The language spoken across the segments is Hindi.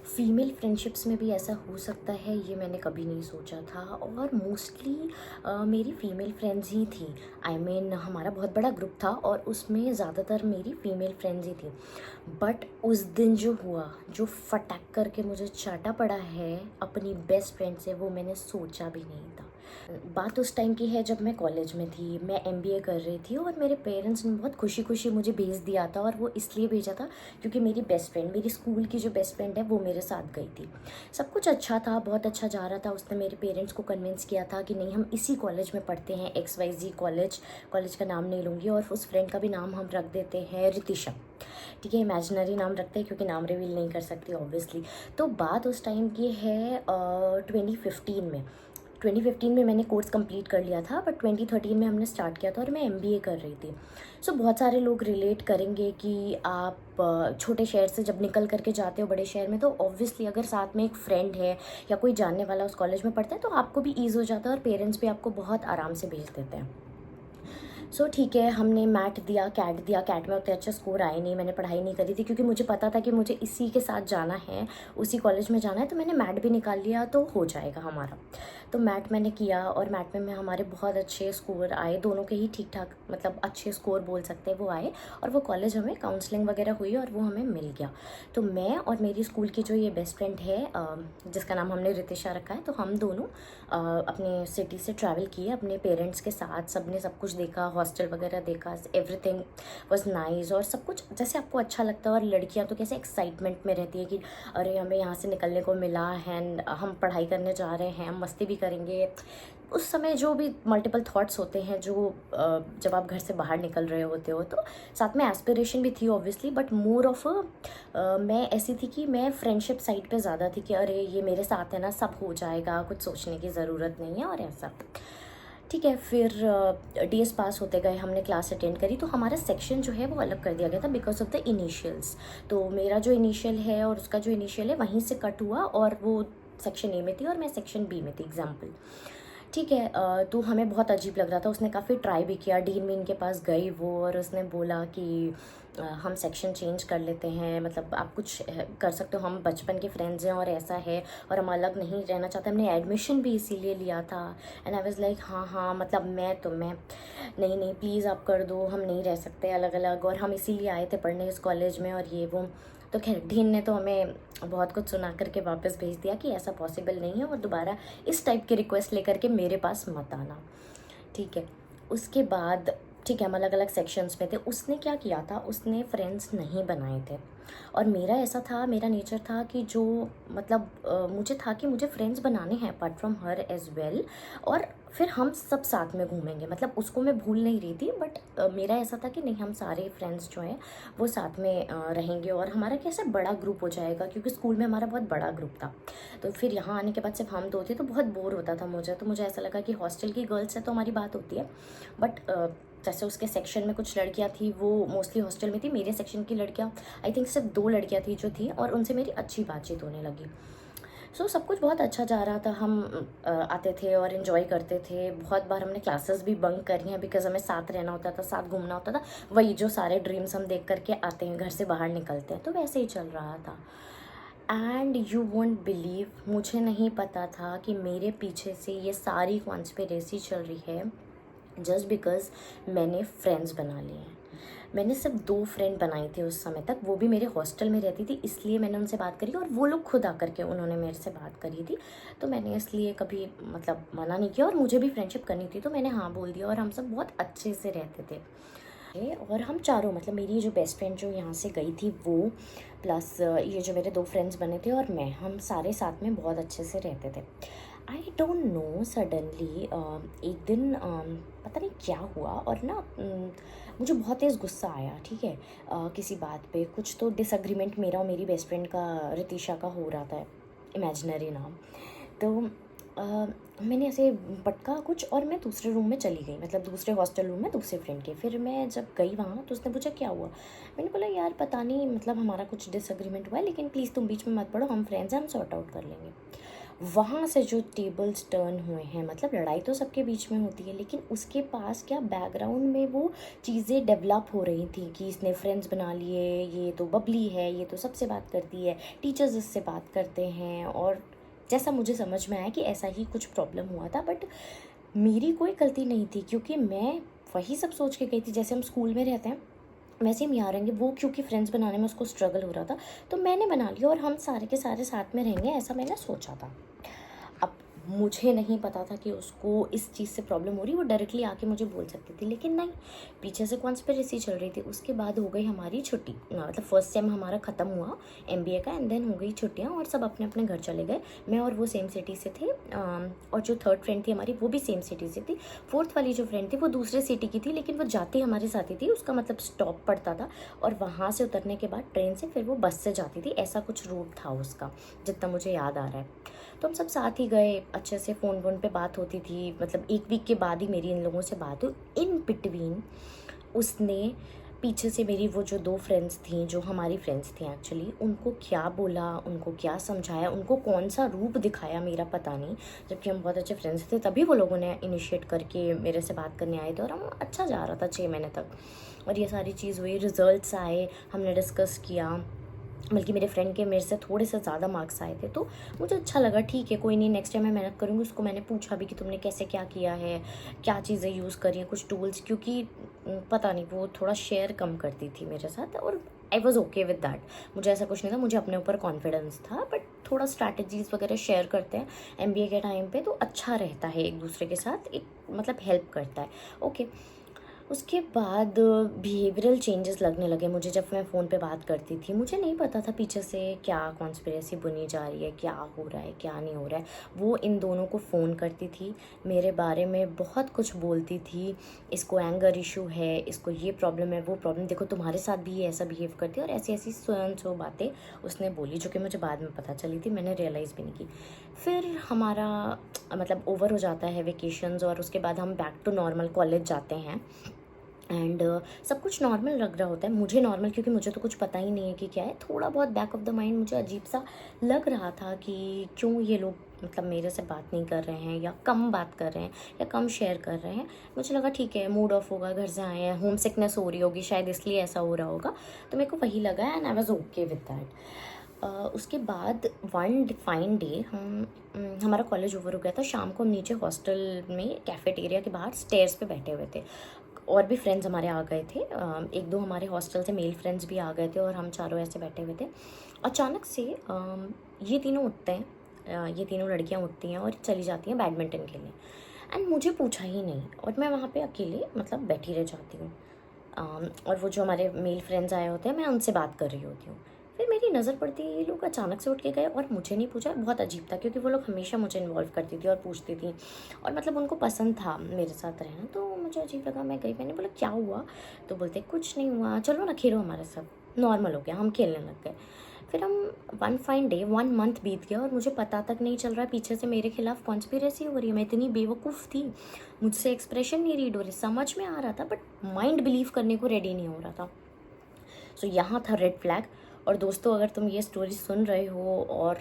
फीमेल फ्रेंडशिप्स में भी ऐसा हो सकता है, ये मैंने कभी नहीं सोचा था। और मोस्टली मेरी फ़ीमेल फ्रेंड्स ही थी। आई मीन हमारा बहुत बड़ा ग्रुप था और उसमें ज़्यादातर मेरी फ़ीमेल फ्रेंड्स ही थी। बट उस दिन जो हुआ, जो फटाक करके मुझे चाटा पड़ा है अपनी बेस्ट फ्रेंड से, वो मैंने सोचा भी नहीं था। बात उस टाइम की है जब मैं कॉलेज में थी, मैं एमबीए कर रही थी और मेरे पेरेंट्स ने बहुत खुशी खुशी मुझे भेज दिया था। और वो इसलिए भेजा था क्योंकि मेरी बेस्ट फ्रेंड, मेरी स्कूल की जो बेस्ट फ्रेंड है, वो मेरे साथ गई थी। सब कुछ अच्छा था, बहुत अच्छा जा रहा था। उसने मेरे पेरेंट्स को कन्विंस किया था कि नहीं, हम इसी कॉलेज में पढ़ते हैं, XYZ कॉलेज। कॉलेज का नाम नहीं लूँगी और उस फ्रेंड का भी नाम हम रख देते हैं रितिशा। ठीक है, इमेजिनरी नाम रखते हैं क्योंकि नाम रिवील नहीं कर सकती ऑब्वियसली। तो बात उस टाइम की है 2015 में। 2015 में मैंने कोर्स कंप्लीट कर लिया था, बट 2013 में हमने स्टार्ट किया था और मैं एमबीए कर रही थी। सो बहुत सारे लोग रिलेट करेंगे कि आप छोटे शहर से जब निकल करके जाते हो बड़े शहर में, तो ऑब्वियसली अगर साथ में एक फ्रेंड है या कोई जानने वाला उस कॉलेज में पढ़ता है तो आपको भी ईज़ हो जाता है और पेरेंट्स भी आपको बहुत आराम से भेज देते हैं। सो ठीक है, हमने मैट दिया, कैट दिया। कैट में उतने अच्छा स्कोर आए नहीं, मैंने पढ़ाई नहीं करी थी क्योंकि मुझे पता था कि मुझे इसी के साथ जाना है, उसी कॉलेज में जाना है। तो मैंने मैट भी निकाल लिया तो हो जाएगा हमारा। तो मैट मैंने किया और मैट में हमारे बहुत अच्छे स्कोर आए, दोनों के ही ठीक ठाक, मतलब अच्छे स्कोर बोल सकते हैं, वो आए। और वो कॉलेज हमें काउंसलिंग वगैरह हुई और वो हमें मिल गया। तो मैं और मेरी स्कूल की जो ये बेस्ट फ्रेंड है, जिसका नाम हमने रितिशा रखा है, तो हम दोनों अपने सिटी से ट्रैवल किए अपने पेरेंट्स के साथ। सब ने सब कुछ देखा, हॉस्टल वगैरह देखा, एवरीथिंग वाज नाइस और सब कुछ जैसे आपको अच्छा लगता है। और लड़कियां तो कैसे एक्साइटमेंट में रहती है कि अरे हमें यहाँ से निकलने को मिला है, हम पढ़ाई करने जा रहे हैं, हम मस्ती भी करेंगे। उस समय जो भी मल्टीपल थॉट्स होते हैं, जो जब आप घर से बाहर निकल रहे होते हो, तो साथ में एस्पिरेशन भी थी ऑब्वियसली, बट मोर ऑफ मैं ऐसी थी कि मैं फ्रेंडशिप साइड पे ज़्यादा थी कि अरे ये मेरे साथ है ना, सब हो जाएगा, कुछ सोचने की ज़रूरत नहीं है और ऐसा। ठीक है, फिर डेज पास होते गए, हमने क्लास अटेंड करी तो हमारा सेक्शन जो है वो अलग कर दिया गया था बिकॉज ऑफ द इनिशियल्स। तो मेरा जो इनिशियल है और उसका जो इनिशियल है वहीं से कट हुआ और वो सेक्शन ए में थी और मैं सेक्शन बी में थी, एग्जाम्पल। ठीक है, तो हमें बहुत अजीब लग रहा था। उसने काफ़ी ट्राई भी किया, डीन वीन के पास गई वो और उसने बोला कि हम सेक्शन चेंज कर लेते हैं, मतलब आप कुछ कर सकते हो, हम बचपन के फ्रेंड्स हैं और ऐसा है और हम अलग नहीं रहना चाहते। हमने एडमिशन भी इसीलिए लिया था। एंड आई वाज लाइक हाँ हाँ, मतलब मैं नहीं नहीं प्लीज़ आप कर दो, हम नहीं रह सकते अलग अलग, और हम इसीलिए आए थे पढ़ने इस कॉलेज में और ये वो। तो खैर डीन ने तो हमें बहुत कुछ सुना करके वापस भेज दिया कि ऐसा पॉसिबल नहीं है और दोबारा इस टाइप की रिक्वेस्ट लेकर के मेरे पास मत आना। ठीक है, उसके बाद ठीक है, हम अलग अलग सेक्शंस में थे। उसने क्या किया था, उसने फ्रेंड्स नहीं बनाए थे और मेरा ऐसा था, मेरा नेचर था कि जो मतलब मुझे था कि मुझे फ्रेंड्स बनाने हैं apart from her as well, और फिर हम सब साथ में घूमेंगे। मतलब उसको मैं भूल नहीं रही थी, बट मेरा ऐसा था कि नहीं, हम सारे फ्रेंड्स जो हैं वो साथ में रहेंगे और हमारा कैसे बड़ा ग्रुप हो जाएगा क्योंकि स्कूल में हमारा बहुत बड़ा ग्रुप था। तो फिर यहाँ आने के बाद सिर्फ हम दो थे तो बहुत बोर होता था मुझे। तो मुझे ऐसा लगा कि हॉस्टल की गर्ल्स से तो हमारी बात होती है, बट जैसे उसके सेक्शन में कुछ लड़कियां थी, वो मोस्टली हॉस्टल में थी। मेरे सेक्शन की लड़कियां, आई थिंक सिर्फ 2 लड़कियां थी जो थी, और उनसे मेरी अच्छी बातचीत होने लगी। सो सब कुछ बहुत अच्छा जा रहा था। हम आते थे और इन्जॉय करते थे। बहुत बार हमने क्लासेस भी बंक करी हैं बिकॉज हमें साथ रहना होता था, साथ घूमना होता था। वही जो सारे ड्रीम्स हम देख करके आते हैं, घर से बाहर निकलते हैं, तो वैसे ही चल रहा था। एंड यू वोंट बिलीव, मुझे नहीं पता था कि मेरे पीछे से ये सारी कॉन्स्पिरेसी चल रही है जस्ट बिकॉज मैंने फ्रेंड्स बना लिए हैं। मैंने सिर्फ 2 फ्रेंड बनाई थी उस समय तक, वो भी मेरे हॉस्टल में रहती थी, इसलिए मैंने उनसे बात करी और वो लोग खुद आकर के उन्होंने मेरे से बात करी थी। तो मैंने इसलिए कभी मतलब मना नहीं किया और मुझे भी फ्रेंडशिप करनी थी तो मैंने हाँ बोल दिया और हम सब बहुत अच्छे से रहते थे। और हम चारों, मतलब मेरी जो बेस्ट फ्रेंड जो यहाँ से गई थी वो, प्लस ये जो मेरे 2 फ्रेंड्स बने थे और मैं, हम सारे साथ में बहुत अच्छे से रहते थे। आई डोंट नो, सडनली एक दिन पता नहीं क्या हुआ और ना मुझे बहुत तेज़ गुस्सा आया। ठीक है, किसी बात पे कुछ तो डिसएग्रीमेंट मेरा और मेरी बेस्ट फ्रेंड का, रितिशा का, हो रहा था, इमेजिनरी नाम। तो मैंने ऐसे पटका कुछ और मैं दूसरे रूम में चली गई, मतलब दूसरे हॉस्टल रूम में दूसरे फ्रेंड के। फिर मैं जब गई वहाँ तो उसने पूछा क्या हुआ। मैंने बोला यार पता नहीं, मतलब हमारा कुछ डिसएग्रीमेंट हुआ है, लेकिन प्लीज़ तुम बीच में मत पड़ो, हम फ्रेंड्स हैं, हम सॉर्ट आउट कर लेंगे। वहाँ से जो टेबल्स टर्न हुए हैं, मतलब लड़ाई तो सबके बीच में होती है, लेकिन उसके पास क्या बैकग्राउंड में वो चीज़ें डेवलप हो रही थी कि इसने फ्रेंड्स बना लिए, ये तो बबली है, ये तो सबसे बात करती है, टीचर्स इससे बात करते हैं। और जैसा मुझे समझ में आया कि ऐसा ही कुछ प्रॉब्लम हुआ था, बट मेरी कोई गलती नहीं थी, क्योंकि मैं वही सब सोच के गई थी जैसे हम स्कूल में रहते हैं वैसे हम यहाँ रहेंगे। वो क्योंकि फ्रेंड्स बनाने में उसको स्ट्रगल हो रहा था, तो मैंने बना लिया और हम सारे के सारे साथ में रहेंगे, ऐसा मैंने सोचा था। अब मुझे नहीं पता था कि उसको इस चीज़ से प्रॉब्लम हो रही, वो डायरेक्टली आके मुझे बोल सकती थी, लेकिन नहीं, पीछे से कॉन्स्पिरेसी चल रही थी। उसके बाद हो गई हमारी छुट्टी, मतलब फर्स्ट सेम हमारा ख़त्म हुआ एमबीए का, एंड देन हो गई छुट्टियाँ और सब अपने अपने घर चले गए। मैं और वो सेम सिटी से थे, और जो थर्ड फ्रेंड थी हमारी वो भी सेम सिटी से थी। फोर्थ वाली जो फ्रेंड थी वो दूसरे सिटी की थी, लेकिन वो जाती हमारे साथ ही थी, उसका मतलब स्टॉप पड़ता था और वहाँ से उतरने के बाद ट्रेन से फिर वो बस से जाती थी, ऐसा कुछ रूट था उसका, जितना मुझे याद आ रहा है। तो हम सब साथ ही गए, अच्छे से फ़ोन वोन पे बात होती थी, मतलब एक वीक के बाद ही मेरी इन लोगों से बात हुई। इन बिटवीन उसने पीछे से मेरी वो जो दो फ्रेंड्स थी, जो हमारी फ्रेंड्स थी एक्चुअली, उनको क्या बोला, उनको क्या समझाया, उनको कौन सा रूप दिखाया मेरा पता नहीं, जबकि हम बहुत अच्छे फ्रेंड्स थे। तभी वो लोगों ने इनिशिएट करके मेरे से बात करने आए थे और हम अच्छा जा रहा था 6 महीने तक। और ये सारी चीज़ हुई, रिज़ल्ट्स आए, हमने डिस्कस किया, बल्कि मेरे फ्रेंड के मेरे से थोड़े से ज़्यादा मार्क्स आए थे, तो मुझे अच्छा लगा, ठीक है कोई नहीं, नेक्स्ट टाइम मैं मेहनत करूँगी। उसको मैंने पूछा भी कि तुमने कैसे क्या किया है, क्या चीज़ें यूज़ करी हैं, कुछ टूल्स, क्योंकि पता नहीं वो थोड़ा शेयर कम करती थी मेरे साथ, और I was okay with that. मुझे ऐसा कुछ नहीं था, मुझे अपने ऊपर कॉन्फिडेंस था, बट थोड़ा स्ट्रैटेजीज़ वगैरह शेयर करते हैं एमबीए के टाइम पे, तो अच्छा रहता है एक दूसरे के साथ, एक मतलब हेल्प करता है। ओके, उसके बाद बिहेवियरल चेंजेस लगने लगे मुझे जब मैं फ़ोन पे बात करती थी। मुझे नहीं पता था पीछे से क्या कॉन्स्पिरेसी बुनी जा रही है, क्या हो रहा है, क्या नहीं हो रहा है। वो इन दोनों को फ़ोन करती थी, मेरे बारे में बहुत कुछ बोलती थी, इसको एंगर इशू है, इसको ये प्रॉब्लम है, वो प्रॉब्लम, देखो तुम्हारे साथ भी ये ऐसा बिहेव करती है, और ऐसी ऐसी सो बातें उसने बोली, जो कि मुझे बाद में पता चली थी, मैंने रियलाइज़ भी नहीं की। फिर हमारा मतलब ओवर हो जाता है वेकेशंस, और उसके बाद हम बैक टू नॉर्मल कॉलेज जाते हैं, एंड सब कुछ नॉर्मल लग रहा होता है मुझे, नॉर्मल, क्योंकि मुझे तो कुछ पता ही नहीं है कि क्या है। थोड़ा बहुत बैक ऑफ द माइंड मुझे अजीब सा लग रहा था कि क्यों ये लोग मतलब मेरे से बात नहीं कर रहे हैं, या कम बात कर रहे हैं, या कम शेयर कर रहे हैं। मुझे लगा ठीक है, मूड ऑफ होगा, घर से आए हैं, होम सिकनेस हो रही होगी शायद, इसलिए ऐसा हो रहा होगा। तो मेरे को वही लगा, and I was okay with that. उसके बाद वन फाइन डे हमारा कॉलेज ओवर हो गया था, शाम को हम नीचे हॉस्टल में कैफेटेरिया के बाहर स्टेयर्स पे बैठे हुए थे, और भी फ्रेंड्स हमारे आ गए थे, एक दो हमारे हॉस्टल से मेल फ्रेंड्स भी आ गए थे, और हम चारों ऐसे बैठे हुए थे। अचानक से ये तीनों उठते हैं, ये तीनों लड़कियां उठती हैं और चली जाती हैं बैडमिंटन खेलने, एंड मुझे पूछा ही नहीं, और मैं वहाँ पे अकेले मतलब बैठी रह जाती हूँ। और वो जो हमारे मेल फ्रेंड्स आए होते हैं, मैं उनसे बात कर रही होती हूँ। फिर मेरी नज़र पड़ती है, ये लोग अचानक से उठ के गए और मुझे नहीं पूछा। बहुत अजीब था, क्योंकि वो लोग हमेशा मुझे इन्वॉल्व करती थी और पूछती थी, और मतलब उनको पसंद था मेरे साथ रहना, तो मुझे अजीब लगा। मैं गई, मैंने बोला क्या हुआ, तो बोलते कुछ नहीं हुआ, चलो ना खेलो हमारे साथ। नॉर्मल हो गया, हम खेलने लग गए। फिर हम वन फाइन डे 1 मंथ बीत गया और मुझे पता तक नहीं चल रहा पीछे से मेरे खिलाफ कॉन्स्पिरेसी हो रही है। मैं इतनी बेवकूफ़ थी, मुझसे एक्सप्रेशन नहीं रीड हो रहे, समझ में आ रहा था बट माइंड बिलीव करने को रेडी नहीं हो रहा था। सो यहाँ था रेड फ्लैग। और दोस्तों, अगर तुम ये स्टोरी सुन रहे हो और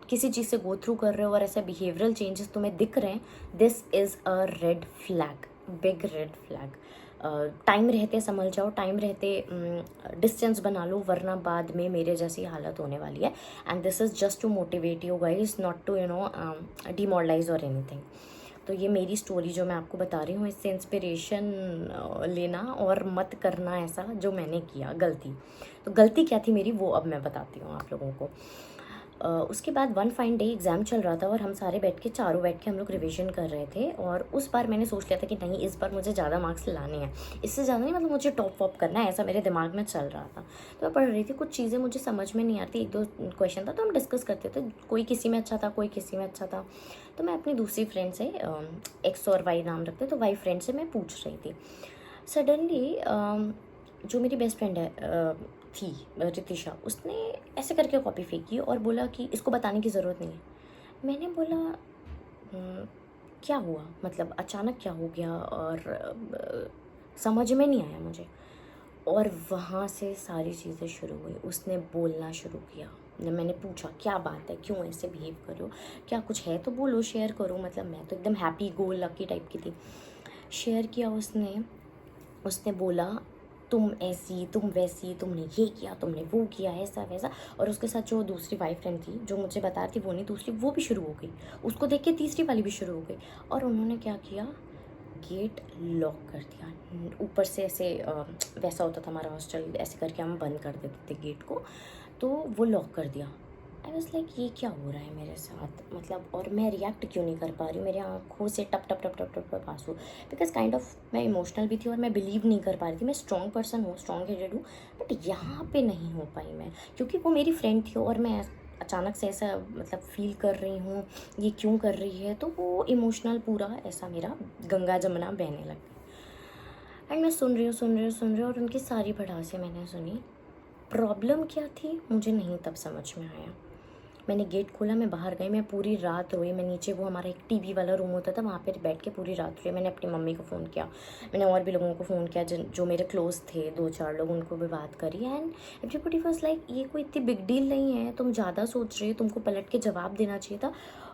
किसी चीज़ से गो थ्रू कर रहे हो और ऐसे बिहेवियरल चेंजेस तुम्हें दिख रहे हैं, this is a red flag, big red flag. Time रहते संभल जाओ, टाइम रहते डिस्टेंस बना लो, वरना बाद में मेरे जैसी हालत होने वाली है। And this is just to motivate you guys, not to demoralise और एनीथिंग। तो ये मेरी स्टोरी जो मैं आपको बता रही हूँ, इससे इंस्पिरेशन लेना और मत करना ऐसा जो मैंने किया गलती। तो गलती क्या थी मेरी, वो अब मैं बताती हूँ आप लोगों को। उसके बाद वन फाइन डे एग्ज़ाम चल रहा था और हम सारे चारों बैठ के हम लोग रिवीजन कर रहे थे, और उस बार मैंने सोच लिया था कि नहीं, इस बार मुझे ज़्यादा मार्क्स लाने हैं, इससे ज़्यादा नहीं, मतलब मुझे टॉप वॉप करना है, ऐसा मेरे दिमाग में चल रहा था। तो मैं पढ़ रही थी, कुछ चीज़ें मुझे समझ में नहीं आती, एक दो क्वेश्चन था तो हम डिस्कस करते थे, कोई किसी में अच्छा था, कोई किसी में अच्छा था। तो मैं अपनी दूसरी फ्रेंड से, एक्स और वाई नाम रखते, तो वाई फ्रेंड से मैं पूछ रही थी। सडनली जो मेरी बेस्ट फ्रेंड है थी रितिशा, उसने ऐसे करके कॉपी फेंकी और बोला कि इसको बताने की ज़रूरत नहीं है। मैंने बोला क्या हुआ, मतलब अचानक क्या हो गया, और समझ में नहीं आया मुझे। और वहाँ से सारी चीज़ें शुरू हुई, उसने बोलना शुरू किया, जब मैंने पूछा क्या बात है, क्यों ऐसे बिहेव कर रहे हो, क्या कुछ है तो बोलो, शेयर करो, मतलब मैं तो एकदम हैप्पी गो लकी टाइप की थी। शेयर किया उसने, उसने बोला तुम ऐसी, तुम वैसी, तुमने ये किया, तुमने वो किया, ऐसा वैसा। और उसके साथ जो दूसरी वाइफ फ्रेंड थी, जो मुझे बता रही थी वो नहीं, दूसरी, वो भी शुरू हो गई। उसको देख के तीसरी वाली भी शुरू हो गई। और उन्होंने क्या किया, गेट लॉक कर दिया ऊपर से। ऐसे वैसा होता था हमारा हॉस्टल, ऐसे करके हम बंद कर देते थे गेट को, तो वो लॉक कर दिया। आई वॉज लाइक ये क्या हो रहा है मेरे साथ, मतलब, और मैं रिएक्ट क्यों नहीं कर पा रही हूँ, मेरी आंखों से टप टप टप टप टप टप आंसू। बिकॉज काइंड ऑफ मैं इमोशनल भी थी और मैं बिलीव नहीं कर पा रही थी। मैं स्ट्रॉन्ग पर्सन हूँ, स्ट्रॉन्ग हेडेड हूँ, बट यहाँ पे नहीं हो पाई मैं, क्योंकि वो मेरी फ्रेंड थी और मैं अचानक से ऐसा मतलब फील कर रही हूँ, ये क्यों कर रही है, तो वो इमोशनल पूरा ऐसा मेरा गंगा जमुना बहने लग गई। एंड मैं सुन रही हूँ, सुन रही हूँ, सुन रही हूँ, और उनकी सारी भड़ासें मैंने सुनी। प्रॉब्लम क्या थी मुझे नहीं तब समझ में आया। मैंने गेट खोला, मैं बाहर गई, मैं पूरी रात रोई। मैं नीचे, वो हमारा एक टीवी वाला रूम होता था, वहाँ पे बैठ के पूरी रात रोई। मैंने अपनी मम्मी को फ़ोन किया, मैंने और भी लोगों को फ़ोन किया जो मेरे क्लोज थे, 2-4 लोग, उनको भी बात करी। एंड एवरीबडी वाज लाइक ये कोई इतनी बिग डील नहीं है, तुम ज़्यादा सोच रही हो, तुमको पलट के जवाब देना चाहिए था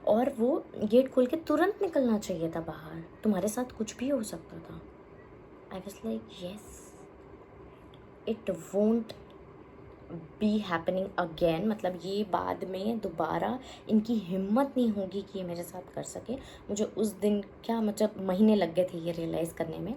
और वो गेट खोल के तुरंत निकलना चाहिए था बाहर, तुम्हारे साथ कुछ भी हो सकता था। I was like yes, it won't be happening again, मतलब ये बाद में दोबारा इनकी हिम्मत नहीं होगी कि ये मेरे साथ कर सके। मुझे उस दिन क्या मतलब महीने लग गए थे ये रियलाइज़ करने में।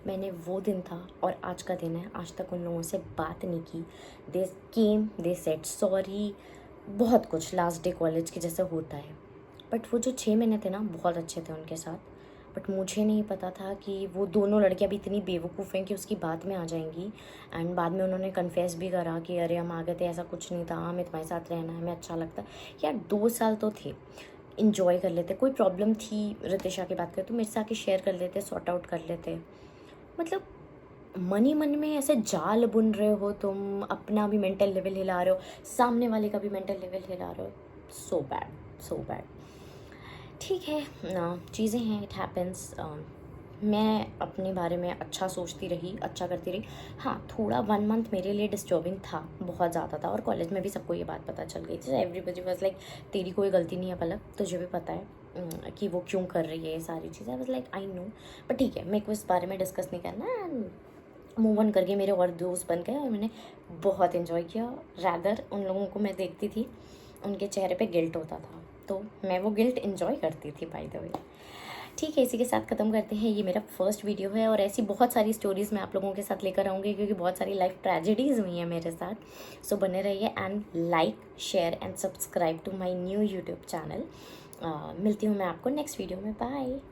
मैंने वो दिन था और आज का दिन है, आज तक उन लोगों से बात नहीं की। दे केम, दे सेड सॉरी, बहुत कुछ लास्ट डे कॉलेज के जैसा होता है। बट वो जो 6 महीने थे ना, बहुत अच्छे थे उनके साथ। बट मुझे नहीं पता था कि वो दोनों लड़कियां भी इतनी बेवकूफ़ हैं कि उसकी बात में आ जाएंगी। एंड बाद में उन्होंने कन्फेस भी करा कि अरे हम आ गए थे, ऐसा कुछ नहीं था, हमें तुम्हारे साथ रहना है, हमें अच्छा लगता है। यार 2 साल तो थे, इंजॉय कर लेते। कोई प्रॉब्लम थी, रितिशा की बात करें तो मेरे से आके शेयर कर लेते, सॉर्ट आउट कर लेते। मतलब मन ही मन में ऐसे जाल बुन रहे हो तुम, अपना भी मेंटल लेवल हिला रहे हो, सामने वाले का भी मेंटल लेवल हिला रहे हो। So bad, so bad. ठीक है ना, चीज़ें हैं, इट हैपेंस। मैं अपने बारे में अच्छा सोचती रही, अच्छा करती रही। हाँ, थोड़ा 1 मंथ मेरे लिए डिस्टर्बिंग था, बहुत ज़्यादा था, और कॉलेज में भी सबको ये बात पता चल गई थी। एवरीबडी वाज लाइक तेरी कोई गलती नहीं है पलक, तुझे भी पता है कि वो क्यों कर रही है ये सारी चीज़ें। I was like I know, but ठीक है, मेरे को इस बारे में डिस्कस नहीं करना। मूव ऑन करके मेरे और दोस्त बन गए और मैंने बहुत इन्जॉय किया। रैदर उन लोगों को मैं देखती थी, उनके चेहरे पे गिल्ट होता था, तो मैं वो गिल्ट इन्जॉय करती थी, बाय द वे। ठीक है, इसी के साथ ख़त्म करते हैं। ये मेरा फर्स्ट वीडियो है और ऐसी बहुत सारी स्टोरीज़ मैं आप लोगों के साथ लेकर आऊँगी, क्योंकि बहुत सारी लाइफ ट्रेजेडीज़ हुई हैं मेरे साथ। सो बने रहिए and like, share and subscribe to my new YouTube channel. मिलती हूँ मैं आपको नेक्स्ट वीडियो में। बाय।